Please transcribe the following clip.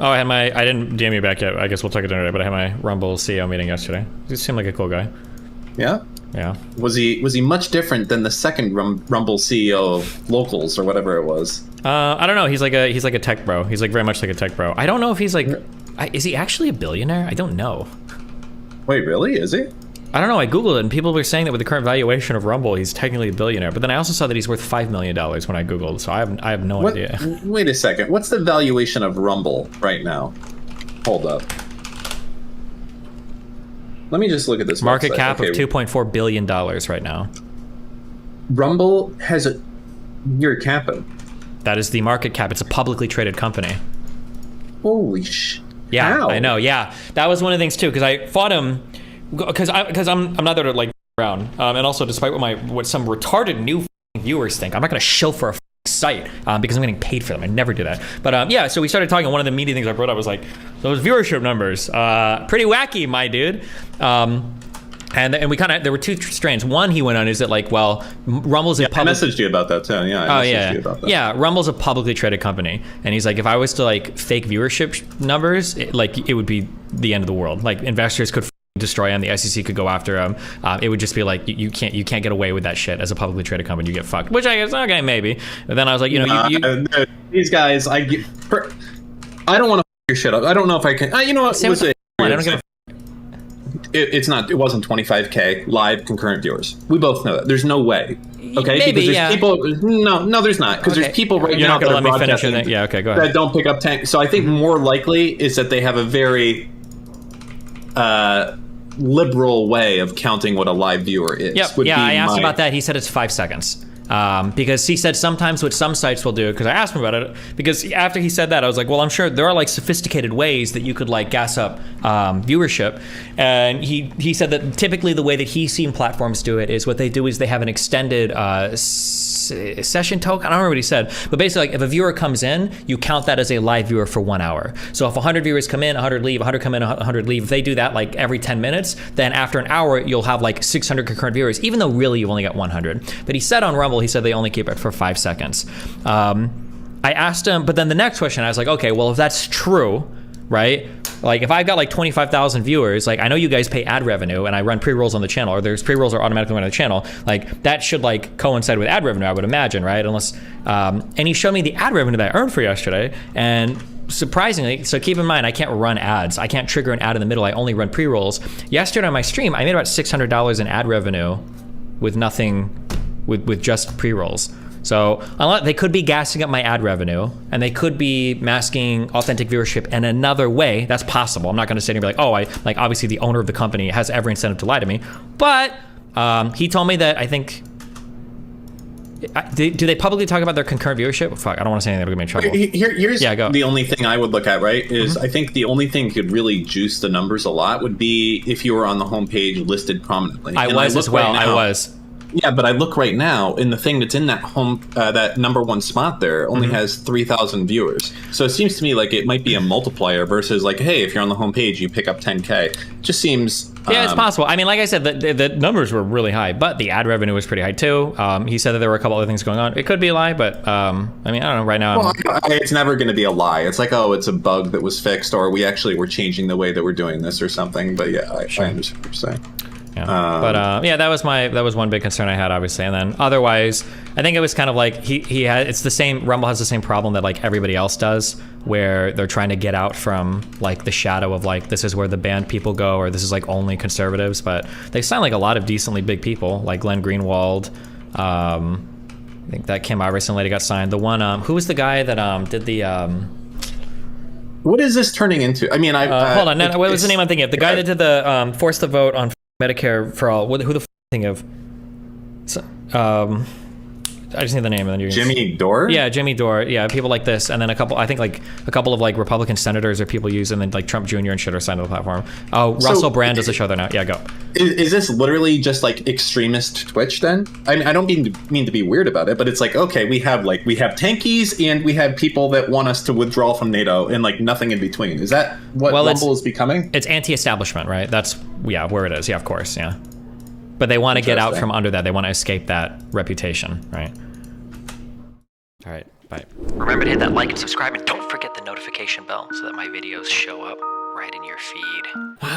Oh, I didn't DM you back yet. I guess we'll talk it another day, but I had my Rumble CEO meeting yesterday. He seemed like a cool guy. Yeah? Yeah. Was he much different than the second Rumble CEO of Locals or whatever it was? I don't know. He's like a tech bro. He's like very much like a tech bro. I don't know if he's like, is he actually a billionaire? I don't know. Wait, really? Is he? I don't know. I Googled it and people were saying that with the current valuation of Rumble, he's technically a billionaire. But then I also saw that he's worth $5 million when I Googled, so I have no idea. Wait a second. What's the valuation of Rumble right now? Hold up. Let me just look at this Market website. cap of $2.4 billion right now. Rumble has a... You're capping. That is the market cap. It's a publicly traded company. Holy sh... Yeah, How? I know. Yeah, that was one of the things too. Because I fought him because I'm not there to like around. And also, despite what some retarded new viewers think, I'm not going to shill for a site because I'm getting paid for them. I never do that. But yeah, so we started talking. One of the meaty things I brought up was like those viewership numbers. Pretty wacky, my dude. And we kind of, there were two strains. One he went on is that like, well, Rumble's a public... I messaged you about that too. Yeah, I messaged you about that. Yeah, Rumble's a publicly traded company, and he's like, if I was to like fake viewership numbers, it would be the end of the world. Like investors could destroy him, the SEC could go after him. It would just be like you can't get away with that shit as a publicly traded company. You get fucked. Which I guess okay maybe. But then I was like, you know, these guys, I don't want to your shit up. I don't know if I can. You know what? I don't give a It's not. It wasn't 25K live concurrent viewers. We both know that. There's no way. Okay, maybe, because there's yeah. people. No, there's not. Because there's people right You're now not gonna that let are me finish your broadcasting thing. Yeah, okay, go ahead. that don't pick up 10. So I think more likely is that they have a very liberal way of counting what a live viewer is. Yep. Yeah, I asked about that. He said it's 5 seconds. Because he said sometimes what some sites will do, because I asked him about it, because after he said that, I was like, well, I'm sure there are like sophisticated ways that you could like gas up viewership. And he said that typically the way that he's seen platforms do it is what they do is they have an extended session token. I don't remember what he said, but basically like if a viewer comes in, you count that as a live viewer for 1 hour. So if 100 viewers come in, 100 leave, 100 come in, 100 leave, if they do that like every 10 minutes, then after an hour, you'll have like 600 concurrent viewers, even though really you've only got 100. But he said on Rumble, he said they only keep it for 5 seconds. I asked him, but then the next question, I was like, okay, well, if that's true, right? Like if I've got like 25,000 viewers, like I know you guys pay ad revenue and I run pre-rolls on the channel, or there's pre-rolls are automatically run on the channel, like that should like coincide with ad revenue, I would imagine, right? Unless, and he showed me the ad revenue that I earned for yesterday, and surprisingly, so keep in mind, I can't run ads. I can't trigger an ad in the middle. I only run pre-rolls. Yesterday on my stream, I made about $600 in ad revenue with nothing, with just pre-rolls. So they could be gassing up my ad revenue, and they could be masking authentic viewership in another way. That's possible. I'm not going to sit here and be like, oh, obviously the owner of the company has every incentive to lie to me. But he told me that I think, do they publicly talk about their concurrent viewership? Fuck, I don't want to say anything that'll get me in trouble. Here's the only thing I would look at, right, is I think the only thing could really juice the numbers a lot would be if you were on the homepage listed prominently. I was as well. I was. Yeah, but I look right now, and the thing that's in that that number one spot there only has 3,000 viewers. So it seems to me like it might be a multiplier versus like, hey, if you're on the homepage, you pick up 10K. It just seems... Yeah, it's possible. I mean, like I said, the numbers were really high, but the ad revenue was pretty high too. He said that there were a couple other things going on. It could be a lie, but I mean, I don't know. Right now, well, it's never going to be a lie. It's like, oh, it's a bug that was fixed, or we actually were changing the way that we're doing this or something. But yeah, I understand what you're saying. Yeah. But yeah, that was one big concern I had, obviously. And then otherwise, I think it was kind of like he had, it's the same, Rumble has the same problem that like everybody else does, where they're trying to get out from like the shadow of like, this is where the banned people go, or this is like only conservatives. But they signed like a lot of decently big people, like Glenn Greenwald. I think that Kim Iverson lady got signed. The one, who was the guy that did the... What is this turning into? I mean, hold on, what was the name I'm thinking of? The guy that did the force the vote on Medicare for all. Who the thing of? So, I just need the name, and then you. Jimmy Dore. Yeah, Jimmy Dore. Yeah, people like this, and then a couple. I think like a couple of like Republican senators or people use, and then like Trump Jr. and shit are signed to the platform. Oh, Russell Brand does a show there now. Yeah, go. Is this literally just like extremist Twitch then? I mean, I don't mean to be weird about it, but it's like, okay, we have tankies and we have people that want us to withdraw from NATO and like nothing in between. Is that what Rumble is becoming? It's anti-establishment, right? That's where it is. Yeah, of course, yeah. But they want to get out from under that. They want to escape that reputation, right? All right, bye. Remember to hit that like and subscribe, and don't forget the notification. notification bell so that my videos show up right in your feed.